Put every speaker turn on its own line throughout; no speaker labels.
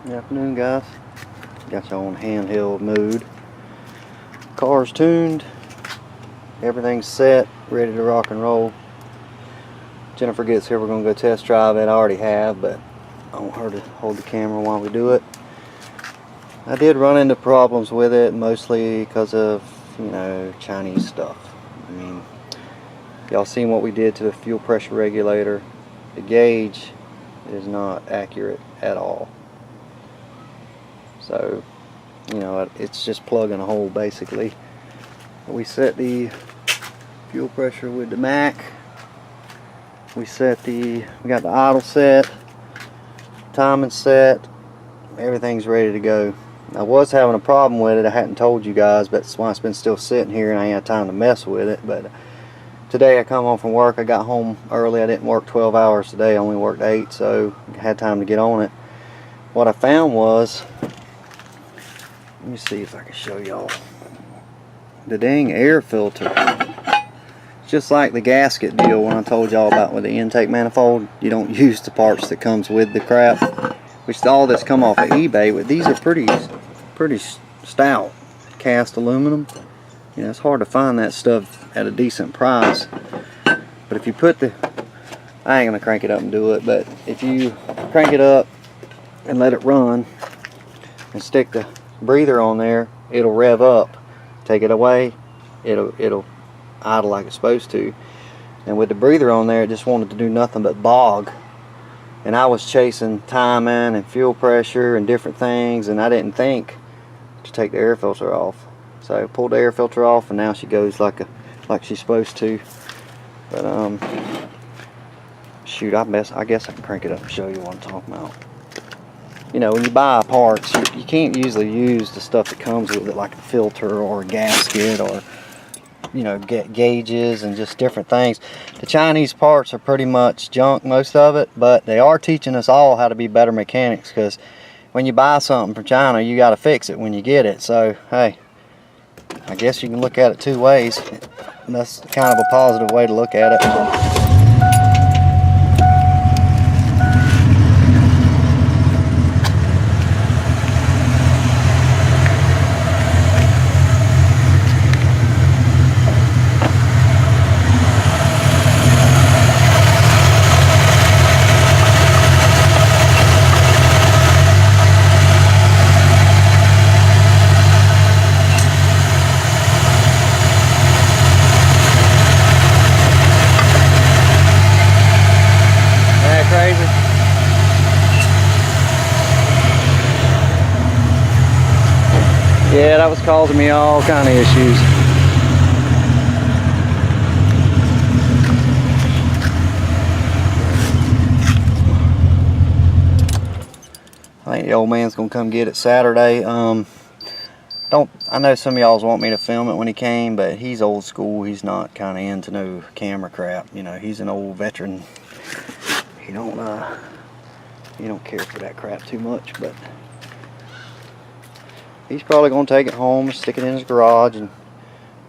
Good afternoon, guys. Got you on handheld mode. Car's tuned. Everything's set, ready to rock and roll. Jennifer gets here, we're going to go test drive it. I already have, but I want her to hold the camera while we do it. I did run into problems with it, mostly because of, Chinese stuff. I mean, y'all seen what we did to the fuel pressure regulator. The gauge is not accurate at all. So, it's just plugging a hole basically. We set the fuel pressure with the Mac. We got the idle set, timing set, everything's ready to go. I was having a problem with it. I hadn't told you guys, but that's why it's been still sitting here and I ain't had time to mess with it. But today I come home from work. I got home early. I didn't work 12 hours today. I only worked 8, so I had time to get on it. What I found was, let me see if I can show y'all. The dang air filter. It's just like the gasket deal when I told y'all about with the intake manifold. You don't use the parts that comes with the crap, which all this come off of eBay. But these are pretty stout cast aluminum. It's hard to find that stuff at a decent price. But if you put I ain't gonna crank it up and do it, but if you crank it up and let it run and stick the breather on there, it'll rev up. Take it away, it'll idle like it's supposed to. And with the breather on there, it just wanted to do nothing but bog. And I was chasing timing and fuel pressure and different things, and I didn't think to take the air filter off. So I pulled the air filter off, and now she goes like she's supposed to. But shoot, I guess I can crank it up and show you what I'm talking about. When you buy parts, you can't usually use the stuff that comes with it, like a filter or a gasket or gauges and just different things. The Chinese parts are pretty much junk, most of it, but they are teaching us all how to be better mechanics, because when you buy something from China, you got to fix it when you get it. So hey, I guess you can look at it two ways. That's kind of a positive way to look at it. Yeah, that was causing me all kind of issues. I think the old man's gonna come get it Saturday. I know some of y'all want me to film it when he came, but he's old school. He's not kind of into no camera crap. He's an old veteran. He don't care for that crap too much, but he's probably gonna take it home, stick it in his garage, and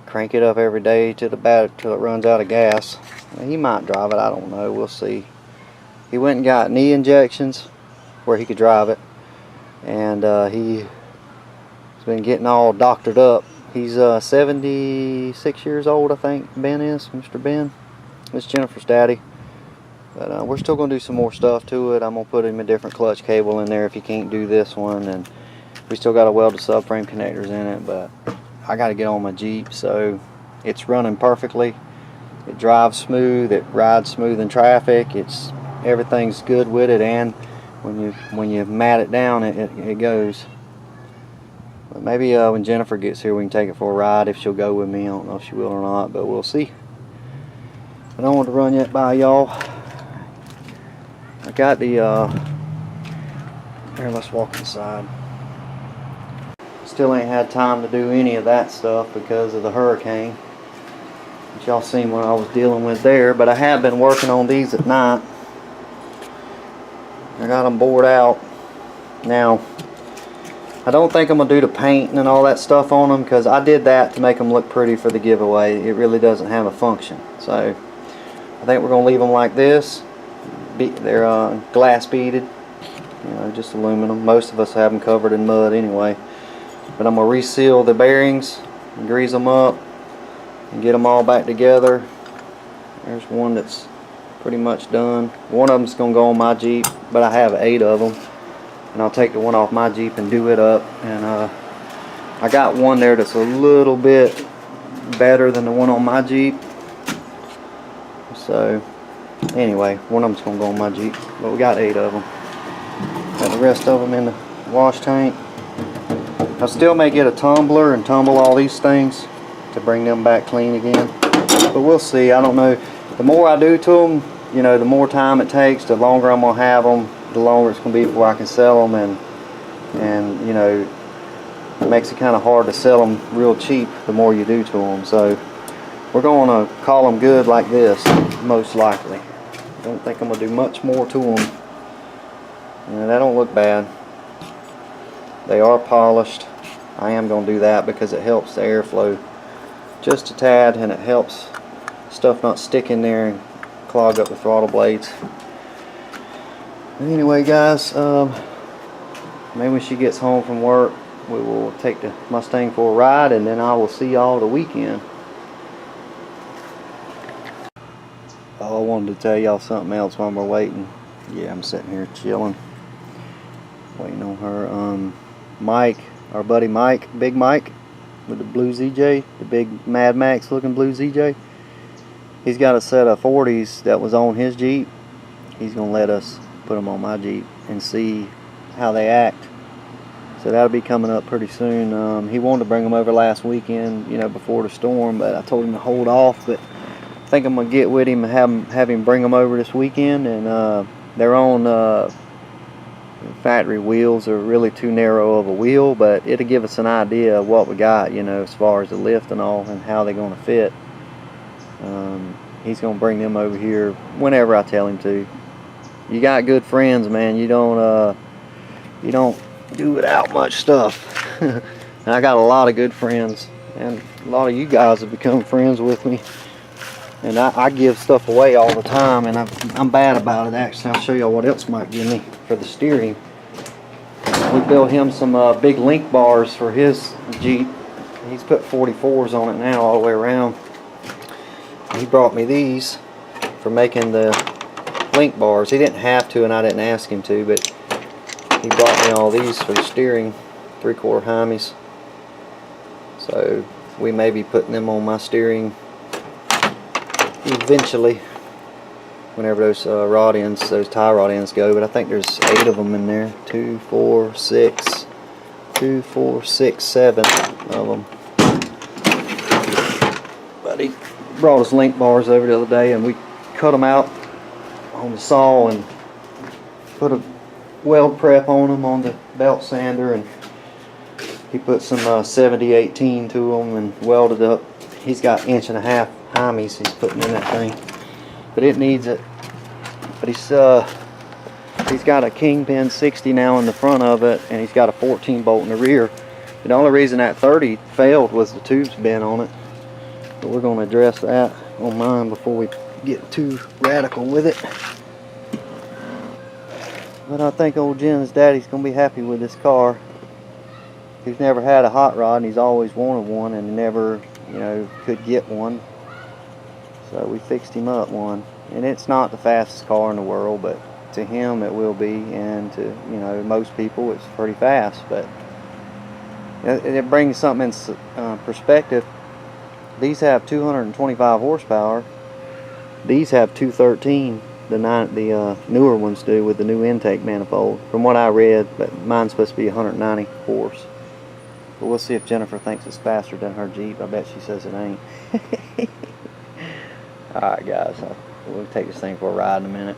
crank it up every day till it runs out of gas. He might drive it. I don't know. We'll see. He went and got knee injections where he could drive it, and he's been getting all doctored up. He's 76 years old, I think. Ben is, Mr. Ben. It's Jennifer's daddy. But we're still gonna do some more stuff to it. I'm gonna put him a different clutch cable in there if he can't do this one, and we still got to weld the subframe connectors in it. But I got to get on my Jeep, so it's running perfectly. It drives smooth, it rides smooth in traffic. Everything's good with it, and when you mat it down, it goes. But maybe when Jennifer gets here, we can take it for a ride if she'll go with me. I don't know if she will or not, but we'll see. I don't want to run yet by y'all. I got the here, let's walk inside. Still ain't had time to do any of that stuff because of the hurricane, which y'all seen what I was dealing with there. But I have been working on these at night. I got them bored out. Now, I don't think I'm going to do the painting and all that stuff on them, because I did that to make them look pretty for the giveaway. It really doesn't have a function. So I think we're going to leave them like this. They're glass beaded. You know, just aluminum. Most of us have them covered in mud anyway. But I'm gonna reseal the bearings, grease them up, and get them all back together. There's one that's pretty much done. One of them's gonna go on my Jeep, but I have 8 of them, and I'll take the one off my Jeep and do it up. And I got one there that's a little bit better than the one on my Jeep. So anyway, one of them's gonna go on my Jeep, but we got 8 of them. Got the rest of them in the wash tank. I still may get a tumbler and tumble all these things to bring them back clean again, but we'll see. I don't know. The more I do to them, you know, the more time it takes, the longer I'm gonna have them, the longer it's gonna be before I can sell them, and you know, it makes it kind of hard to sell them real cheap the more you do to them. So we're going to call them good like this, most likely. Don't think I'm gonna do much more to them. And that don't look bad. They are polished. I am going to do that because it helps the airflow just a tad, and it helps stuff not stick in there and clog up the throttle blades. Anyway, guys, maybe when she gets home from work, we will take the Mustang for a ride, and then I will see y'all the weekend. Oh, I wanted to tell y'all something else while we're waiting. Yeah, I'm sitting here chilling, waiting on her. Mike, our buddy Mike, Big Mike, with the blue ZJ, the big Mad Max looking blue ZJ. He's got a set of 40s that was on his Jeep. He's gonna let us put them on my Jeep and see how they act. So that'll be coming up pretty soon. He wanted to bring them over last weekend, you know, before the storm, but I told him to hold off. But I think I'm gonna get with him and have him bring them over this weekend. And they're on factory wheels. Are really too narrow of a wheel, but it'll give us an idea of what we got, you know, as far as the lift and all, and how they're gonna fit. He's gonna bring them over here whenever I tell him to. You got good friends, man. You don't do without much stuff. And I got a lot of good friends, and a lot of you guys have become friends with me. And I give stuff away all the time, and I'm bad about it. Actually, I'll show y'all what else Mike give me for the steering. We built him some big link bars for his Jeep. He's put 44s on it now all the way around. He brought me these for making the link bars. He didn't have to, and I didn't ask him to, but he brought me all these for the steering, 3/4 Heimies. So we may be putting them on my steering eventually, whenever those rod ends, those tie rod ends go. But I think there's 8 of them in there. 2, 4, 6, 2, 4, 6, 7 of them. But he brought us link bars over the other day, and we cut them out on the saw and put a weld prep on them on the belt sander, and he put some 70-18 to them and welded up. He's got 1.5 inch Heimies he's putting in that thing, but it needs it. But he's got a Kingpin 60 now in the front of it, and he's got a 14 bolt in the rear. The only reason that 30 failed was the tubes bent on it. But we're going to address that on mine before we get too radical with it. But I think old Jen's daddy's going to be happy with this car. He's never had a hot rod, and he's always wanted one, and never, you know, could get one. So we fixed him up one. And it's not the fastest car in the world, but to him it will be, and to, you know, most people it's pretty fast. But it brings something in perspective. These have 225 horsepower. These have 213. The newer ones do, with the new intake manifold, from what I read. But mine's supposed to be 190 horse. But we'll see if Jennifer thinks it's faster than her Jeep. I bet she says it ain't. Alright guys, we'll take this thing for a ride in a minute.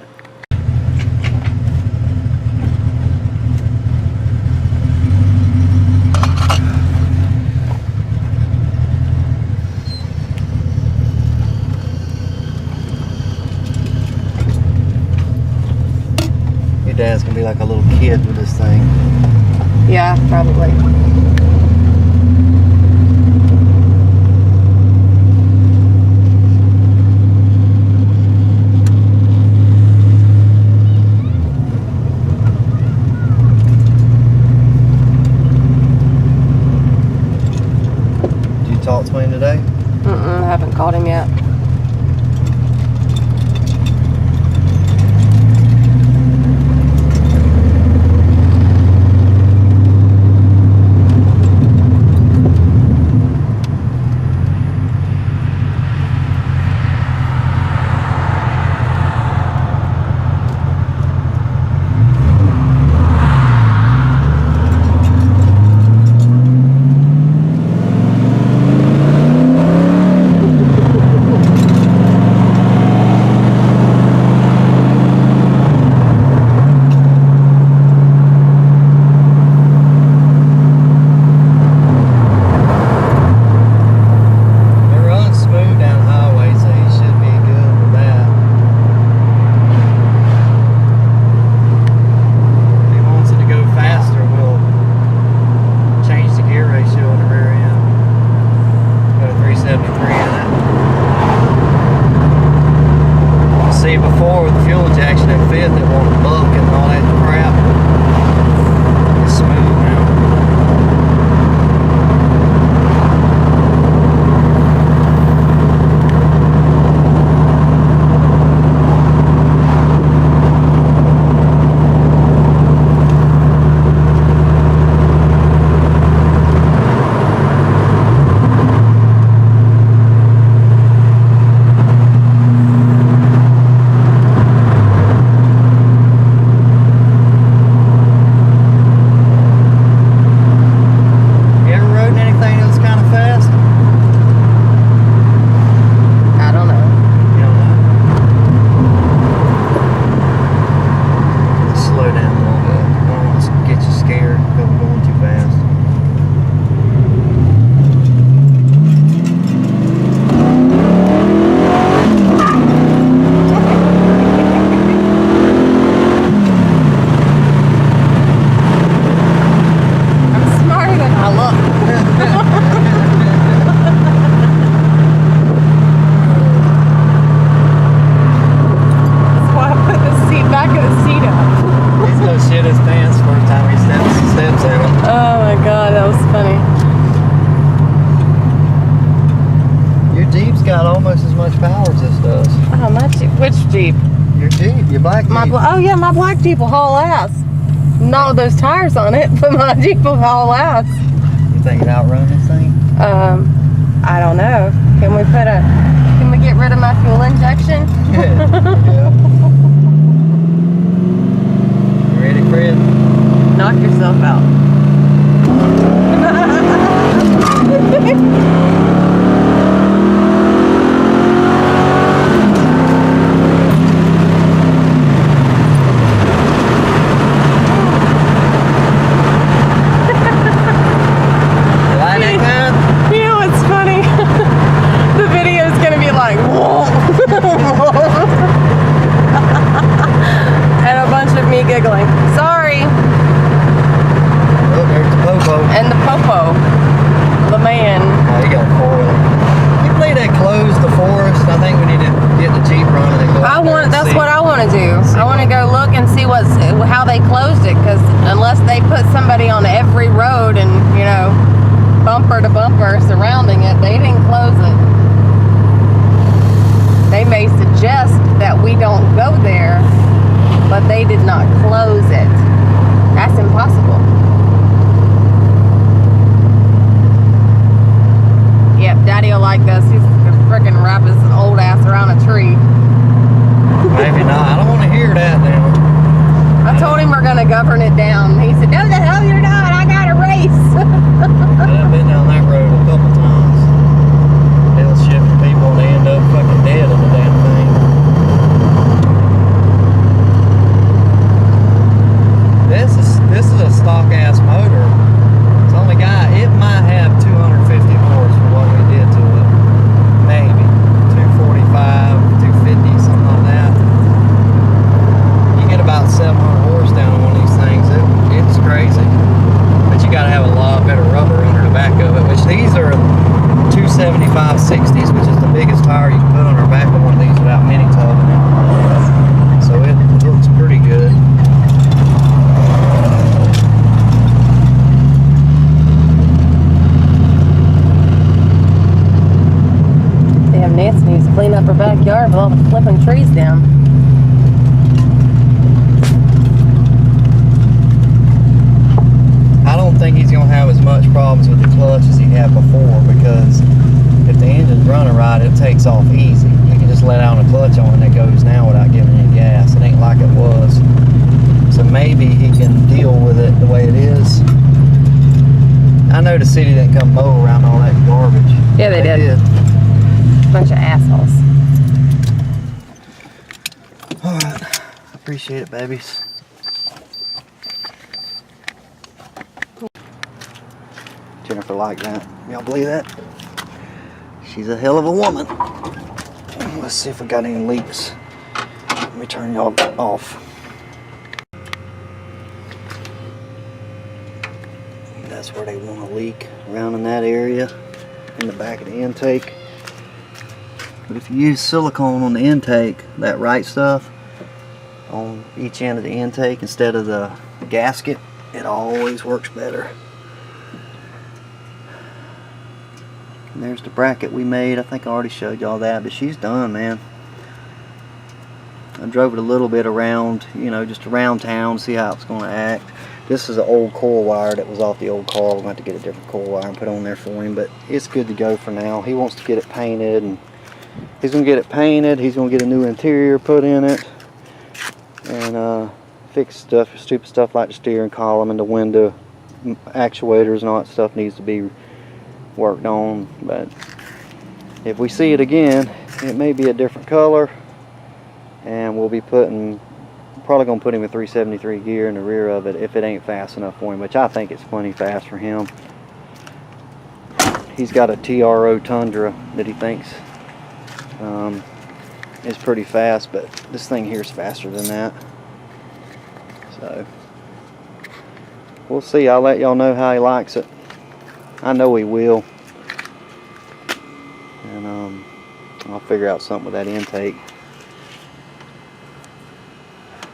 Your dad's gonna be like a little kid with this thing.
Yeah, probably. called him yet. Which Jeep?
Your Jeep, your black Jeep.
Oh yeah, my black Jeep will haul ass. Not with those tires on it, but my Jeep will haul ass.
You think it outrun this thing?
I don't know. Can we get rid of my fuel injection?
Yeah. You ready, Fred?
Knock yourself out. Giggling. Sorry.
Oh, there's the popo.
And the popo. The man.
Oh, you got a four-wheeler. You believe they closed the forest? I think we need to get the Jeep running and go out there and
that's
see.
what I want to do. I want to go look and see how they closed it, because unless they put somebody on every road and, you know, bumper to bumper surrounding it, they didn't close it. They may suggest that we don't go there, but they did not close it. That's impossible. Yep, Daddy will like this. He's gonna frickin' wrap his old ass around a tree.
Maybe not. I don't want to hear that now.
I told him we're gonna govern it down. He said, "No, the hell you're not. I got a race."
I've been down that road a couple times. They'll shift people and they end up fucking dead in the damn thing. This is a stock ass motor. It's only it might have 250 horse for what we did to it. Maybe 245, 250, something like that. You get about 700 horse down on one of these things. It's crazy. But you gotta have a lot better rubber under the back of it, which these are 275 60s, which is the biggest tire you can put on our back of one
up her backyard with all the flipping trees down.
I don't think he's gonna have as much problems with the clutch as he had before, because if the engine's running right, it takes off easy. You can just let out a clutch on and it goes now without giving any gas. It ain't like it was. So maybe he can deal with it the way it is. I know the city didn't come mow around all that garbage.
Yeah, they did. Bunch of assholes.
Alright. Appreciate it, babies. Jennifer liked that. Y'all believe that? She's a hell of a woman. Let's see if we got any leaks. Let me turn y'all off. That's where they want to leak, around in that area, in the back of the intake. But if you use silicone on the intake, that right stuff, on each end of the intake instead of the gasket, it always works better. And there's the bracket we made. I think I already showed y'all that, but she's done, man. I drove it a little bit around, you know, just around town, see how it's going to act. This is an old coil wire that was off the old car. We're going to have to get a different coil wire and put on there for him, but it's good to go for now. He wants to get it painted, and he's going to get it painted. He's going to get a new interior put in it, and fix stuff, stupid stuff like the steering column and the window actuators and all that stuff needs to be worked on. But if we see it again, it may be a different color, and we'll be probably going to put him a 373 gear in the rear of it if it ain't fast enough for him, which I think it's plenty fast for him. He's got a TRO Tundra that he thinks is pretty fast, but this thing here is faster than that. So we'll see. I'll let y'all know how he likes it. I know he will. And I'll figure out something with that intake.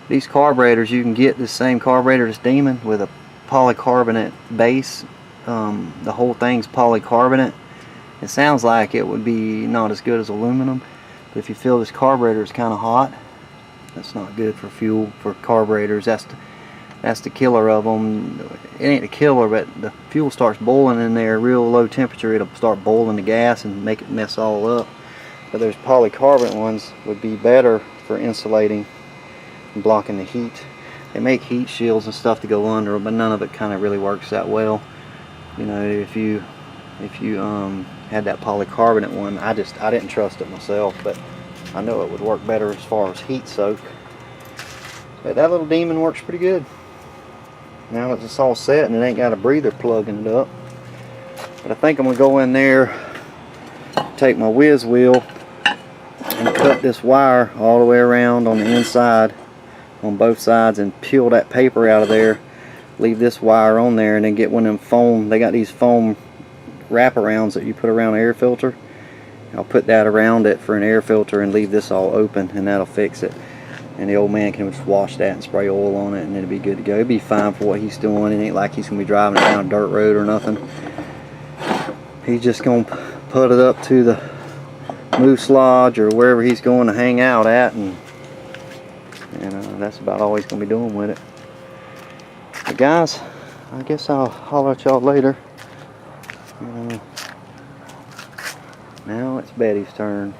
These carburetors, you can get the same carburetor as Demon with a polycarbonate base. The whole thing's polycarbonate. It sounds like it would be not as good as aluminum, but if you feel this carburetor is kind of hot, that's not good for fuel, for carburetors. That's the killer of them. It ain't the killer, but the fuel starts boiling in there, real low temperature, it'll start boiling the gas and make it mess all up. But those polycarbonate ones would be better for insulating and blocking the heat. They make heat shields and stuff to go under, but none of it kind of really works that well. You know, if you had that polycarbonate one, I didn't trust it myself, but I know it would work better as far as heat soak. But that little Demon works pretty good. Now that it's all set and it ain't got a breather plugging it up. But I think I'm going to go in there, take my whiz wheel and cut this wire all the way around on the inside, on both sides, and peel that paper out of there. Leave this wire on there, and then get one of them foam. They got these foam wraparounds that you put around an air filter. I'll put that around it for an air filter and leave this all open, and that'll fix it. And the old man can just wash that and spray oil on it, and it'll be good to go. It'll be fine for what he's doing. It ain't like he's gonna be driving down a dirt road or nothing. He's just gonna put it up to the Moose Lodge or wherever he's going to hang out at, and that's about all he's gonna be doing with it. But guys, I guess I'll holler at y'all later. Now it's Betty's turn.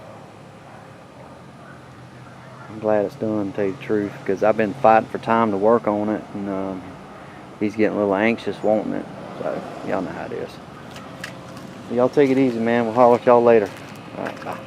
I'm glad it's done, to tell you the truth, because I've been fighting for time to work on it, and he's getting a little anxious wanting it. So y'all know how it is. Y'all take it easy, man. We'll holler at y'all later. All right, bye.